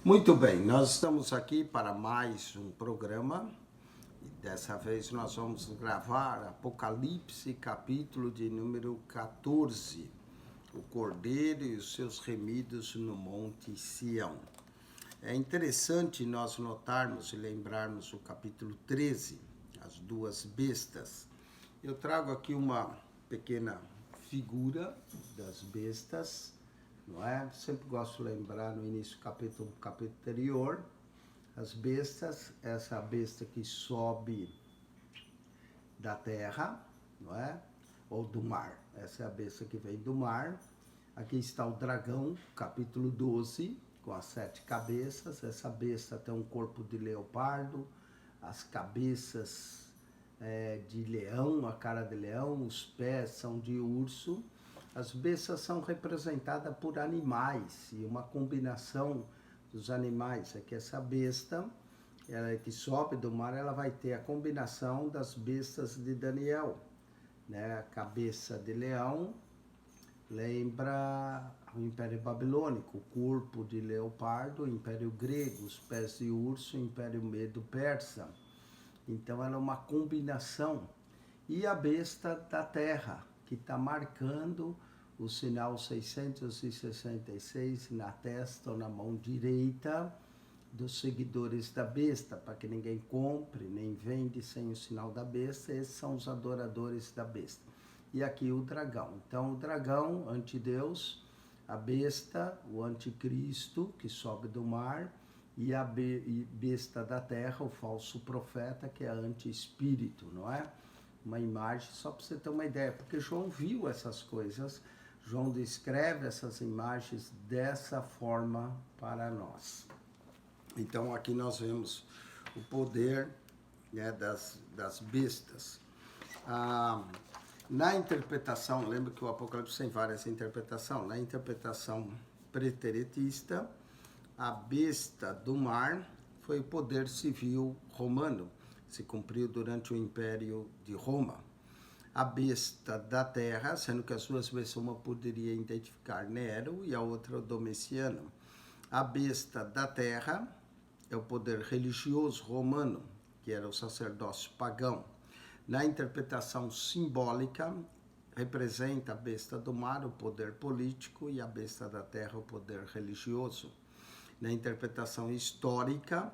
Muito bem, nós estamos aqui para mais um programa e dessa vez nós vamos gravar Apocalipse, capítulo de número 14, o Cordeiro e os seus remidos no Monte Sião. É interessante nós notarmos e lembrarmos o capítulo 13, as duas bestas. Eu trago aqui uma pequena figura das bestas, não é? Sempre gosto de lembrar no início do capítulo anterior, as bestas, essa besta que sobe da terra, não é? Ou do mar, essa é a besta que vem do mar. Aqui está o dragão, capítulo 12, com as 7 cabeças. Essa besta tem um corpo de leopardo, as cabeças de leão, a cara de leão, os pés são de urso. As bestas são representadas por animais e uma combinação dos animais. É que essa besta, ela que sobe do mar, ela vai ter a combinação das bestas de Daniel, né? A cabeça de leão lembra o Império Babilônico, o corpo de leopardo, o Império Grego, os pés de urso, o Império Medo Persa. Então ela é uma combinação. E a besta da terra, que está marcando o sinal 666 na testa ou na mão direita dos seguidores da besta, para que ninguém compre nem vende sem o sinal da besta. Esses são os adoradores da besta. E aqui o dragão. Então o dragão, antideus, a besta, o anticristo, que sobe do mar, e a besta da terra, o falso profeta, que é anti-espírito, não é? Uma imagem, só para você ter uma ideia, porque João viu essas coisas, João descreve essas imagens dessa forma para nós. Então aqui nós vemos o poder, né, das bestas. Na interpretação, lembra que o Apocalipse tem várias interpretações, na interpretação preteritista, a besta do mar foi o poder civil romano, se cumpriu durante o Império de Roma. A besta da terra, sendo que as duas bestas, uma poderia identificar Nero e a outra Domiciano. A besta da terra é o poder religioso romano, que era o sacerdócio pagão. Na interpretação simbólica, representa a besta do mar, o poder político, e a besta da terra, o poder religioso. Na interpretação histórica,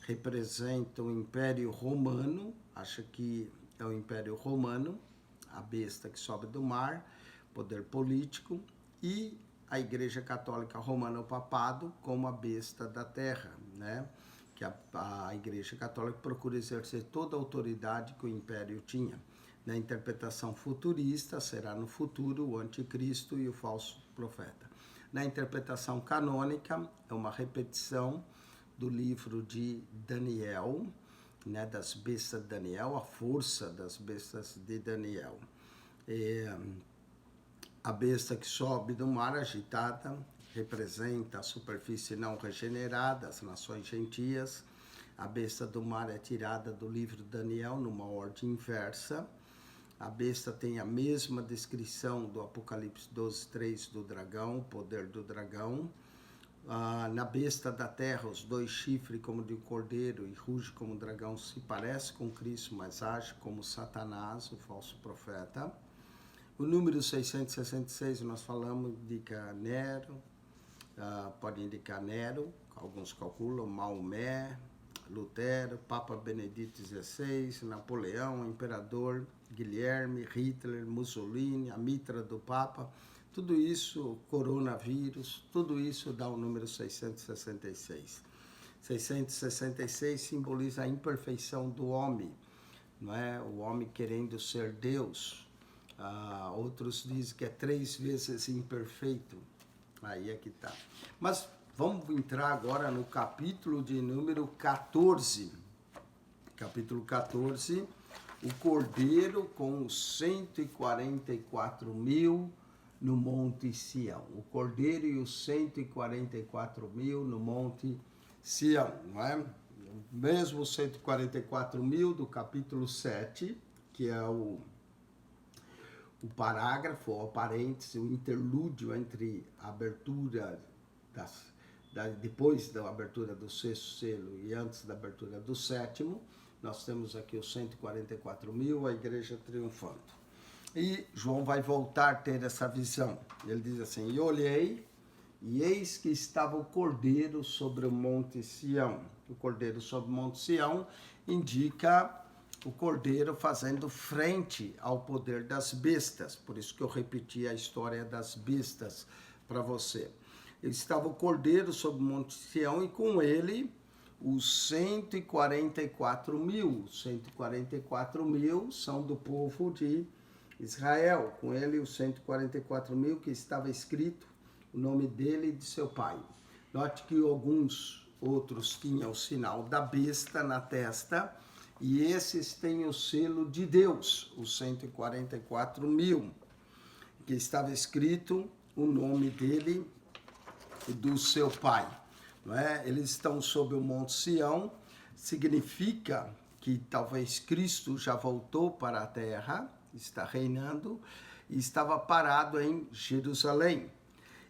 representa o Império Romano, acha que é o Império Romano, a besta que sobe do mar, poder político, e a Igreja Católica Romana, o Papado, como a besta da terra, né? Que a Igreja Católica procura exercer toda a autoridade que o Império tinha. Na interpretação futurista, será no futuro o anticristo e o falso profeta. Na interpretação canônica, é uma repetição do livro de Daniel, né, das bestas de Daniel, a força das bestas de Daniel. A besta que sobe do mar agitada representa a superfície não regenerada, as nações gentias. A besta do mar é tirada do livro de Daniel numa ordem inversa. A besta tem a mesma descrição do Apocalipse 12:3 do dragão, o poder do dragão. Na besta da terra, os 2 chifres como de cordeiro e ruge como dragão, se parece com Cristo, mas age como Satanás, o falso profeta. O número 666, nós falamos, indica Nero, pode indicar Nero, alguns calculam, Maomé, Lutero, Papa Benedito XVI, Napoleão, Imperador Guilherme, Hitler, Mussolini, a mitra do Papa, tudo isso, coronavírus, tudo isso dá o número 666. 666 simboliza a imperfeição do homem, não é? O homem querendo ser Deus. Outros dizem que é 3 vezes imperfeito. Aí é que tá. Mas vamos entrar agora no capítulo de número 14. Capítulo 14, o Cordeiro com os 144 mil no Monte Sião. O Cordeiro e os 144 mil no Monte Sião, não é? Mesmo os 144 mil do capítulo 7, que é o parágrafo, o parêntese, o interlúdio entre a abertura depois da abertura do sexto selo e antes da abertura do sétimo, nós temos aqui os 144.000, a igreja triunfando. E João vai voltar a ter essa visão. Ele diz assim: e olhei, e eis que estava o Cordeiro sobre o Monte Sião. O Cordeiro sobre o Monte Sião indica o Cordeiro fazendo frente ao poder das bestas. Por isso que eu repeti a história das bestas para você. Estava o Cordeiro sobre o Monte Sião e com ele os 144.000. 144.000 são do povo de Israel. Com ele os 144.000 que estava escrito o nome dele e de seu pai. Note que alguns outros tinham o sinal da besta na testa e esses têm o selo de Deus, os 144.000, que estava escrito o nome dele e do seu pai. Não é? Eles estão sob o Monte Sião, significa que talvez Cristo já voltou para a terra, está reinando, e estava parado em Jerusalém.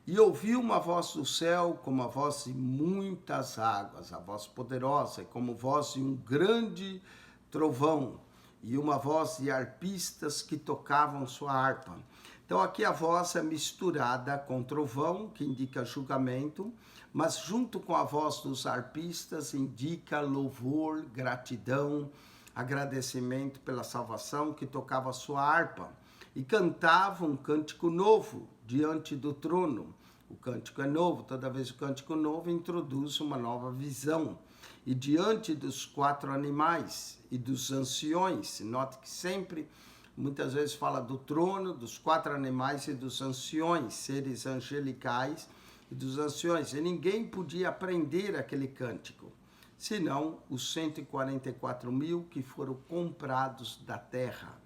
E ouvi uma voz do céu, como a voz de muitas águas, a voz poderosa, como voz de um grande trovão, e uma voz de arpistas que tocavam sua harpa. Então aqui a voz é misturada com trovão, que indica julgamento, mas junto com a voz dos arpistas indica louvor, gratidão, agradecimento pela salvação, que tocava sua harpa. E cantava um cântico novo diante do trono. O cântico é novo, toda vez o cântico novo introduz uma nova visão. E diante dos 4 animais e dos anciões, note que sempre, muitas vezes fala do trono, dos 4 animais e dos anciões, seres angelicais e dos anciões. E ninguém podia aprender aquele cântico, senão os 144.000 que foram comprados da terra.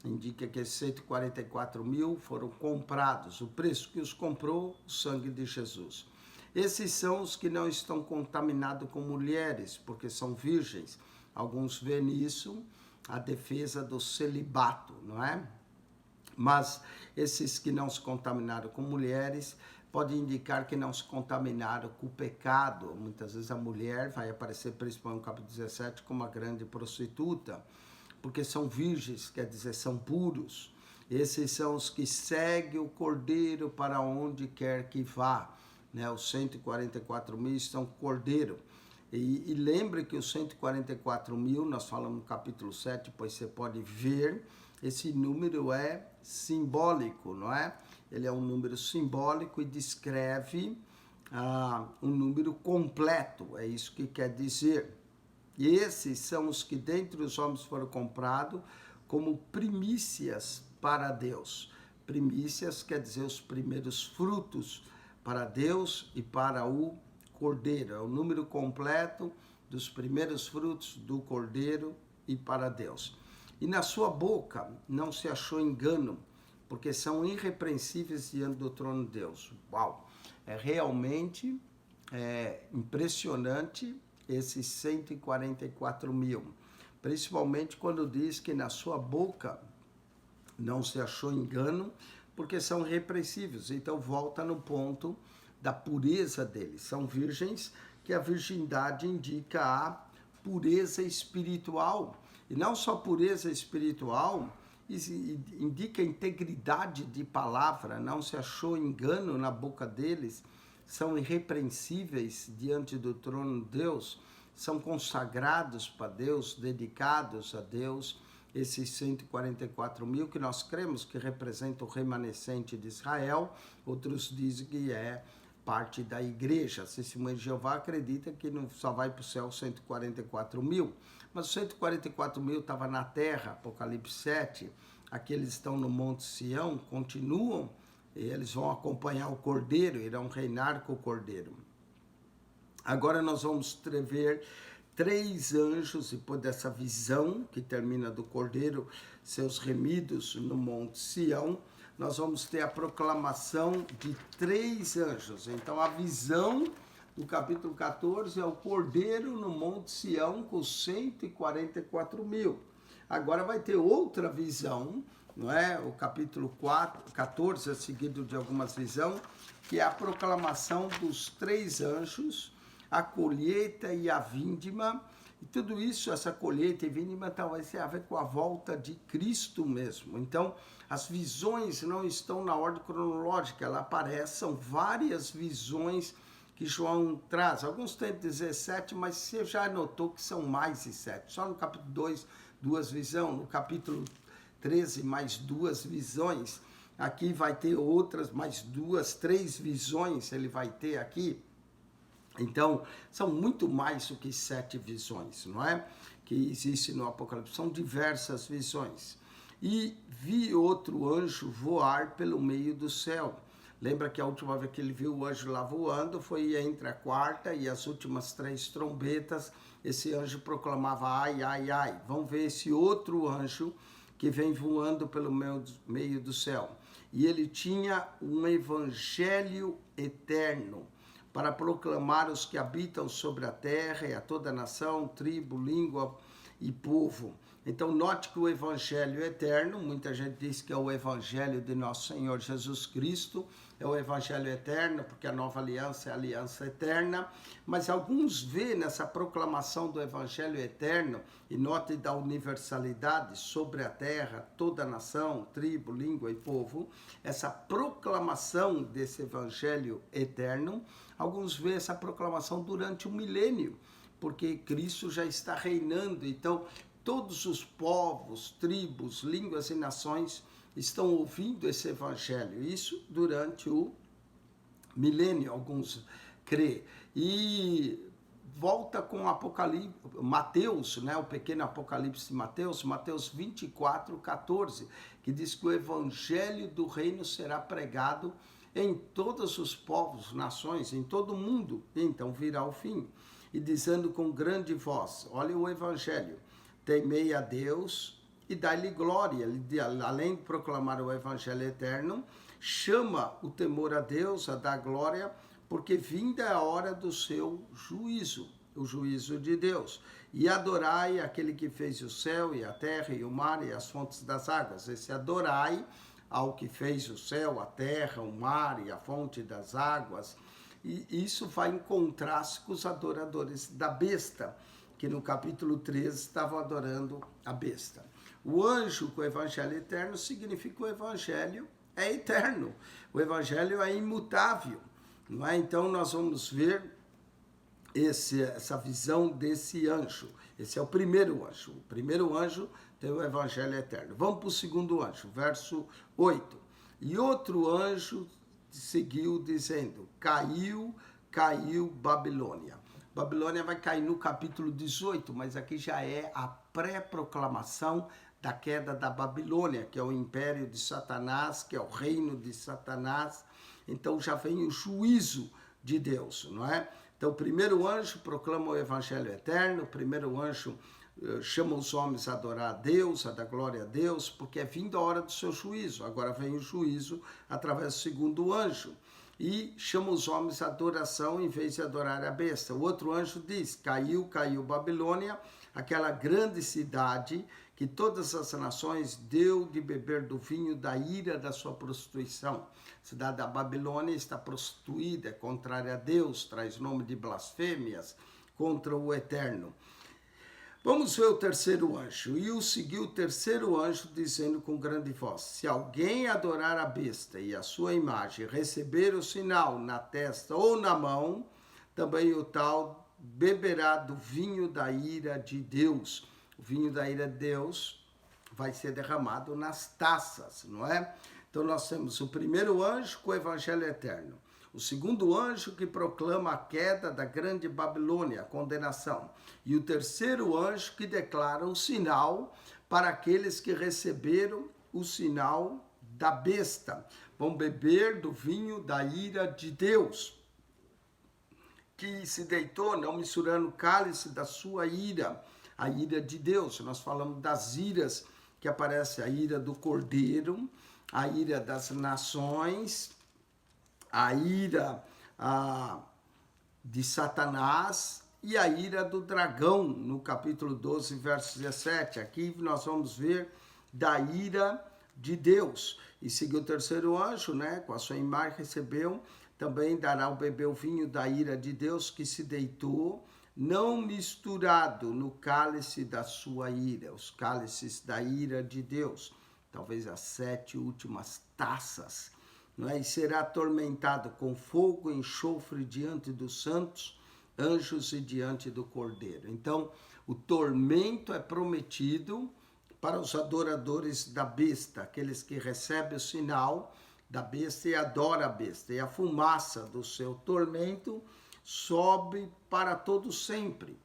Indica que esses 144.000 foram comprados, o preço que os comprou, o sangue de Jesus. Esses são os que não estão contaminados com mulheres, porque são virgens. Alguns veem nisso a defesa do celibato, não é? Mas esses que não se contaminaram com mulheres, pode indicar que não se contaminaram com o pecado. Muitas vezes a mulher vai aparecer, principalmente no capítulo 17, como uma grande prostituta, porque são virgens, quer dizer, são puros. Esses são os que seguem o Cordeiro para onde quer que vá. Né? Os 144.000 estão com o Cordeiro. E lembre que os 144.000, nós falamos no capítulo 7, pois você pode ver, esse número é simbólico, não é? Ele é um número simbólico e descreve um número completo, é isso que quer dizer. E esses são os que dentre os homens foram comprados como primícias para Deus. Primícias quer dizer os primeiros frutos para Deus e para o Cordeiro. É o número completo dos primeiros frutos do Cordeiro e para Deus. E na sua boca não se achou engano, porque são irrepreensíveis diante do trono de Deus. Uau! É realmente impressionante esses 144.000, principalmente quando diz que na sua boca não se achou engano, porque são irrepreensíveis. Então volta no ponto da pureza deles. São virgens, que a virgindade indica a pureza espiritual. E não só pureza espiritual, indica integridade de palavra, não se achou engano na boca deles, são irrepreensíveis diante do trono de Deus, são consagrados para Deus, dedicados a Deus, esses 144.000 que nós cremos que representam o remanescente de Israel, outros dizem que é parte da igreja. A Testemunha de Jeová acredita que não só vai para o céu 144.000, mas os 144.000 estavam na terra, Apocalipse 7, aqueles estão no Monte Sião, continuam, e eles vão acompanhar o Cordeiro, irão reinar com o Cordeiro. Agora nós vamos ver 3 anjos, depois dessa visão que termina do Cordeiro, seus remidos no Monte Sião, nós vamos ter a proclamação de 3 anjos. Então a visão do capítulo 14 é o Cordeiro no Monte Sião com 144.000. Agora vai ter outra visão não é? O capítulo 14 é seguido de algumas visões, que é a proclamação dos 3 anjos, a colheita e a vindima. E tudo isso, essa colheita e vindima, talvez tenha a ver com a volta de Cristo mesmo. Então, as visões não estão na ordem cronológica, ela aparece, são várias visões que João traz. Alguns têm 17, mas você já notou que são mais de 7. Só no capítulo 2, 2 visões, no capítulo 13, mais 2 visões. Aqui vai ter outras, mais 2, 3 visões ele vai ter aqui. Então, são muito mais do que 7 visões, não é? Que existe no Apocalipse, são diversas visões. E vi outro anjo voar pelo meio do céu. Lembra que a última vez que ele viu o anjo lá voando foi entre a 4ª e as últimas 3 trombetas. Esse anjo proclamava ai, ai, ai. Vamos ver esse outro anjo que vem voando pelo meio do céu. E ele tinha um evangelho eterno para proclamar os que habitam sobre a terra e a toda nação, tribo, língua e povo. Então, note que o evangelho eterno, muita gente diz que é o evangelho de nosso Senhor Jesus Cristo, é o evangelho eterno, porque a nova aliança é a aliança eterna, mas alguns vêem nessa proclamação do evangelho eterno, e note da universalidade sobre a terra, toda nação, tribo, língua e povo, essa proclamação desse evangelho eterno, alguns veem essa proclamação durante o milênio, porque Cristo já está reinando. Então, todos os povos, tribos, línguas e nações estão ouvindo esse evangelho. Isso durante o milênio, alguns crê. E volta com o Apocalipse, Mateus, né, o pequeno Apocalipse de Mateus, Mateus 24, 14, que diz que o evangelho do reino será pregado em todos os povos, nações, em todo o mundo. Então virá o fim. E dizendo com grande voz, olha o evangelho, temei a Deus e dai-lhe glória. Ele, além de proclamar o evangelho eterno, chama o temor a Deus, a dar glória, porque vinda é a hora do seu juízo, o juízo de Deus. E adorai aquele que fez o céu e a terra e o mar e as fontes das águas. Esse adorai ao que fez o céu, a terra, o mar e a fonte das águas. E isso vai em contraste com os adoradores da besta, que no capítulo 13 estavam adorando a besta. O anjo com o evangelho eterno significa que o evangelho é eterno, o evangelho é imutável, não é? Então nós vamos ver essa visão desse anjo. Esse é o primeiro anjo. O primeiro anjo tem o evangelho eterno. Vamos para o segundo anjo, verso 8. E outro anjo seguiu dizendo, caiu Babilônia. Babilônia vai cair no capítulo 18, mas aqui já é a pré-proclamação da queda da Babilônia, que é o império de Satanás, que é o reino de Satanás. Então já vem o juízo de Deus, não é? Então o primeiro anjo proclama o evangelho eterno, o primeiro anjo chama os homens a adorar a Deus, a dar glória a Deus, porque é vindo a hora do seu juízo. Agora vem o juízo através do segundo anjo. E chama os homens à adoração em vez de adorar a besta. O outro anjo diz, caiu Babilônia, aquela grande cidade que todas as nações deu de beber do vinho da ira da sua prostituição. A cidade da Babilônia está prostituída, é contrária a Deus, traz nome de blasfêmias contra o Eterno. Vamos ver o terceiro anjo. E o seguiu o terceiro anjo, dizendo com grande voz, se alguém adorar a besta e a sua imagem, receber o sinal na testa ou na mão, também o tal beberá do vinho da ira de Deus. O vinho da ira de Deus vai ser derramado nas taças, não é? Então nós temos o primeiro anjo com o evangelho eterno. O segundo anjo que proclama a queda da grande Babilônia, a condenação. E o terceiro anjo que declara o sinal para aqueles que receberam o sinal da besta. Vão beber do vinho da ira de Deus, que se deitou, não misturando o cálice da sua ira, a ira de Deus. Nós falamos das iras que aparece, a ira do cordeiro, a ira das nações, a ira de Satanás e a ira do dragão, no capítulo 12, verso 17. Aqui nós vamos ver da ira de Deus. E seguiu o terceiro anjo, né, com a sua imagem recebeu, também dará ao bebê o vinho da ira de Deus que se deitou, não misturado no cálice da sua ira, os cálices da ira de Deus, talvez as 7 últimas taças, não é? E será atormentado com fogo e enxofre diante dos santos, anjos e diante do Cordeiro. Então, o tormento é prometido para os adoradores da besta, aqueles que recebem o sinal da besta e adoram a besta. E a fumaça do seu tormento sobe para todo sempre.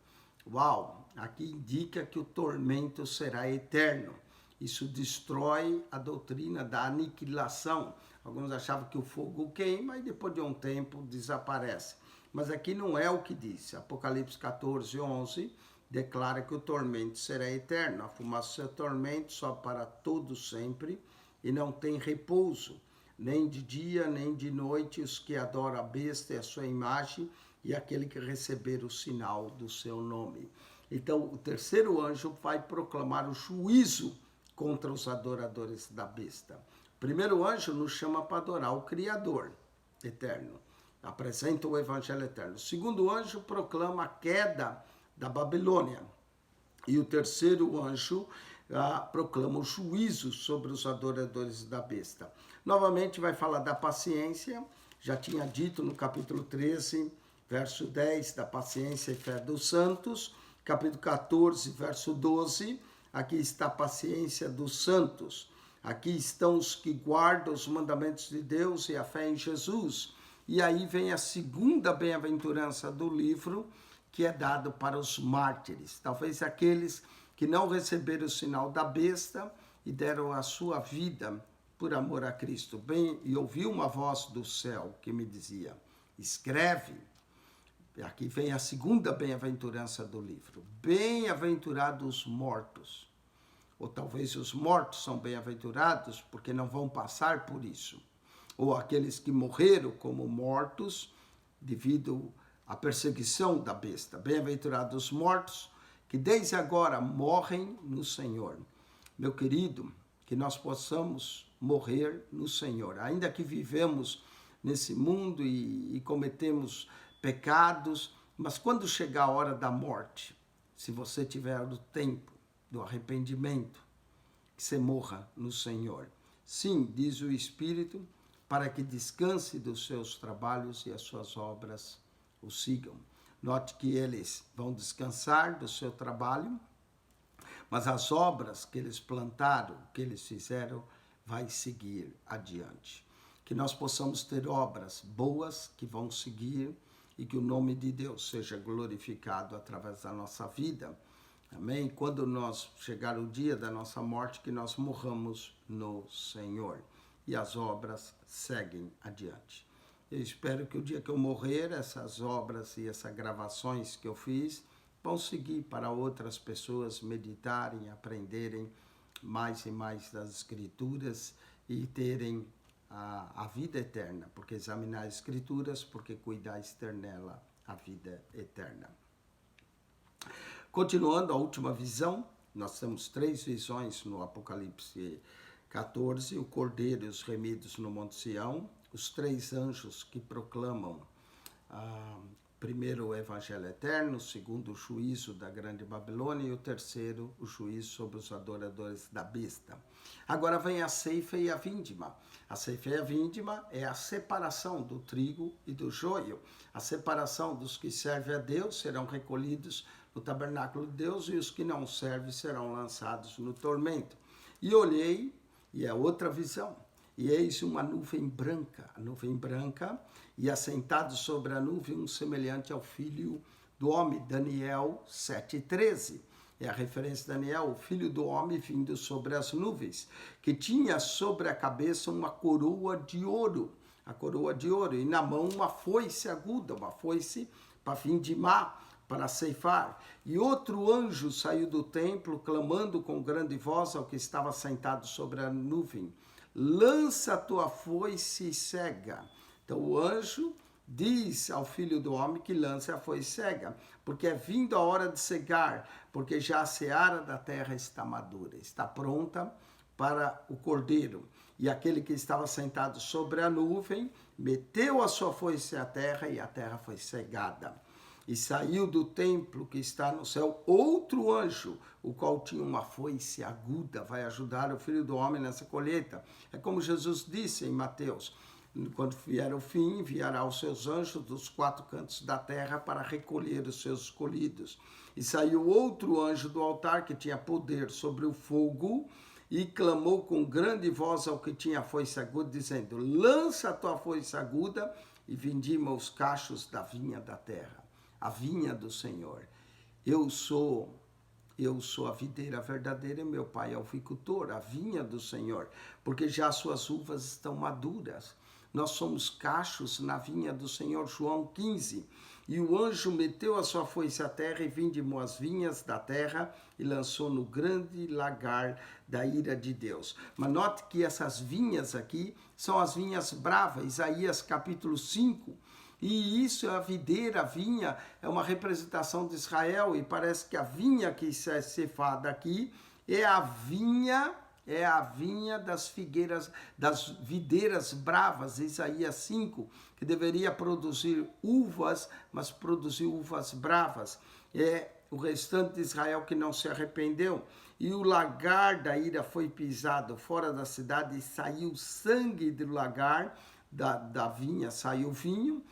Uau! Aqui indica que o tormento será eterno. Isso destrói a doutrina da aniquilação. Alguns achavam que o fogo queima e depois de um tempo desaparece. Mas aqui não é o que diz. Apocalipse 14, 11 declara que o tormento será eterno. A fumaça do seu tormento sobe para todo sempre e não tem repouso, nem de dia, nem de noite, os que adoram a besta e a sua imagem e aquele que receber o sinal do seu nome. Então, o terceiro anjo vai proclamar o juízo contra os adoradores da besta. O primeiro anjo nos chama para adorar o Criador eterno, apresenta o Evangelho eterno. O segundo anjo proclama a queda da Babilônia. E o terceiro anjo proclama o juízo sobre os adoradores da besta. Novamente vai falar da paciência, já tinha dito no capítulo 13, verso 10, da paciência e fé dos santos. Capítulo 14, verso 12, aqui está a paciência dos santos. Aqui estão os que guardam os mandamentos de Deus e a fé em Jesus. E aí vem a segunda bem-aventurança do livro, que é dado para os mártires. Talvez aqueles que não receberam o sinal da besta e deram a sua vida por amor a Cristo. Bem, e ouvi uma voz do céu que me dizia, escreve. Aqui vem a segunda bem-aventurança do livro. Bem-aventurados os mortos. Ou talvez os mortos são bem-aventurados porque não vão passar por isso. Ou aqueles que morreram como mortos devido à perseguição da besta. Bem-aventurados os mortos que desde agora morrem no Senhor. Meu querido, que nós possamos morrer no Senhor. Ainda que vivemos nesse mundo e cometemos pecados, mas quando chegar a hora da morte, se você tiver o tempo do arrependimento, que você morra no Senhor. Sim, diz o Espírito, para que descanse dos seus trabalhos e as suas obras o sigam. Note que eles vão descansar do seu trabalho, mas as obras que eles plantaram, que eles fizeram, vai seguir adiante. Que nós possamos ter obras boas que vão seguir e que o nome de Deus seja glorificado através da nossa vida. Amém? Quando nós chegar o dia da nossa morte, que nós morramos no Senhor. E as obras seguem adiante. Eu espero que o dia que eu morrer, essas obras e essas gravações que eu fiz vão seguir para outras pessoas meditarem, aprenderem mais e mais das Escrituras e terem a vida eterna, porque examinar as Escrituras, porque cuidais ter nela a vida eterna. Continuando a última visão, nós temos 3 visões no Apocalipse 14, o Cordeiro e os remidos no Monte Sião, os 3 anjos que proclamam primeiro o Evangelho eterno, segundo o juízo da grande Babilônia e o terceiro o juízo sobre os adoradores da besta. Agora vem a ceifa e a vindima. A ceifa e a vindima é a separação do trigo e do joio. A separação dos que servem a Deus serão recolhidos no tabernáculo de Deus e os que não servem serão lançados no tormento. E olhei, e é outra visão, e eis uma nuvem branca, e assentado sobre a nuvem um semelhante ao filho do homem, Daniel 7,13. É a referência de Daniel, o filho do homem vindo sobre as nuvens, que tinha sobre a cabeça uma coroa de ouro, e na mão uma foice aguda, uma foice para vindimar, para ceifar. E outro anjo saiu do templo, clamando com grande voz ao que estava sentado sobre a nuvem, lança a tua foice e cega. Então o anjo diz ao filho do homem que lance a foice cega, porque é vindo a hora de cegar, porque já a seara da terra está madura, está pronta para o cordeiro. E aquele que estava sentado sobre a nuvem meteu a sua foice à terra, e a terra foi cegada. E saiu do templo que está no céu outro anjo, o qual tinha uma foice aguda, vai ajudar o Filho do Homem nessa colheita. É como Jesus disse em Mateus: quando vier o fim, enviará os seus anjos dos 4 cantos da terra para recolher os seus escolhidos. E saiu outro anjo do altar que tinha poder sobre o fogo, e clamou com grande voz ao que tinha a foice aguda, dizendo: lança a tua foice aguda e vindima os cachos da vinha da terra, a vinha do Senhor. Eu sou a videira verdadeira e meu pai é o avicultor, a vinha do Senhor, porque já as suas uvas estão maduras. Nós somos cachos na vinha do Senhor, João 15. E o anjo meteu a sua foice à terra e vindimou as vinhas da terra e lançou no grande lagar da ira de Deus. Mas note que essas vinhas aqui são as vinhas bravas, Isaías capítulo 5. E isso, a videira, a vinha, é uma representação de Israel, e parece que a vinha que é cefada aqui é a vinha das figueiras, das videiras bravas, Isaías 5, que deveria produzir uvas, mas produziu uvas bravas. É o restante de Israel que não se arrependeu. E o lagar da ira foi pisado fora da cidade, e saiu sangue do lagar da vinha, saiu vinho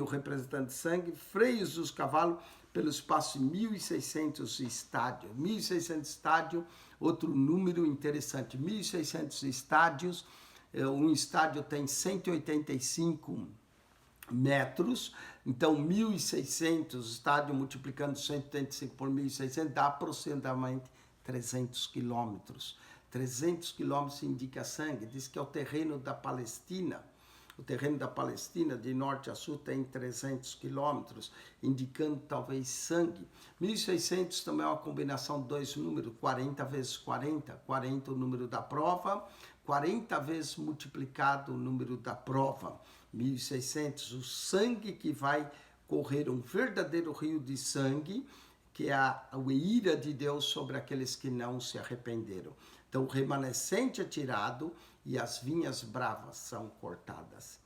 representante sangue, freios dos cavalos, pelo espaço de 1.600 estádios. 1.600 estádios, outro número interessante, 1.600 estádios, um estádio tem 185 metros, então 1.600 estádios multiplicando 185 por 1.600 dá aproximadamente 300 quilômetros. 300 quilômetros indica sangue, diz que é o terreno da Palestina. O terreno da Palestina, de norte a sul, tem 300 quilômetros, indicando talvez sangue. 1.600 também é uma combinação de 2 números, 40 vezes 40. 40 o número da prova, 40 vezes multiplicado o número da prova. 1.600, o sangue que vai correr, um verdadeiro rio de sangue, que é a ira de Deus sobre aqueles que não se arrependeram. Então, o remanescente é tirado e as vinhas bravas são cortadas.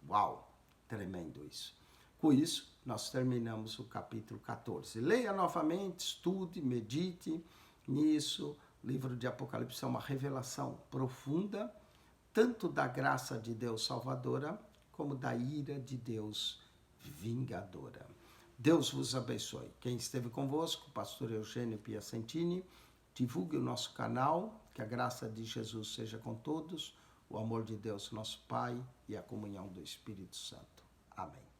Uau, tremendo isso. Com isso, nós terminamos o capítulo 14. Leia novamente, estude, medite nisso. O livro de Apocalipse é uma revelação profunda, tanto da graça de Deus salvadora, como da ira de Deus vingadora. Deus vos abençoe. Quem esteve convosco, pastor Eugênio Piacentini, divulgue o nosso canal, que a graça de Jesus seja com todos, o amor de Deus, nosso Pai, e a comunhão do Espírito Santo. Amém.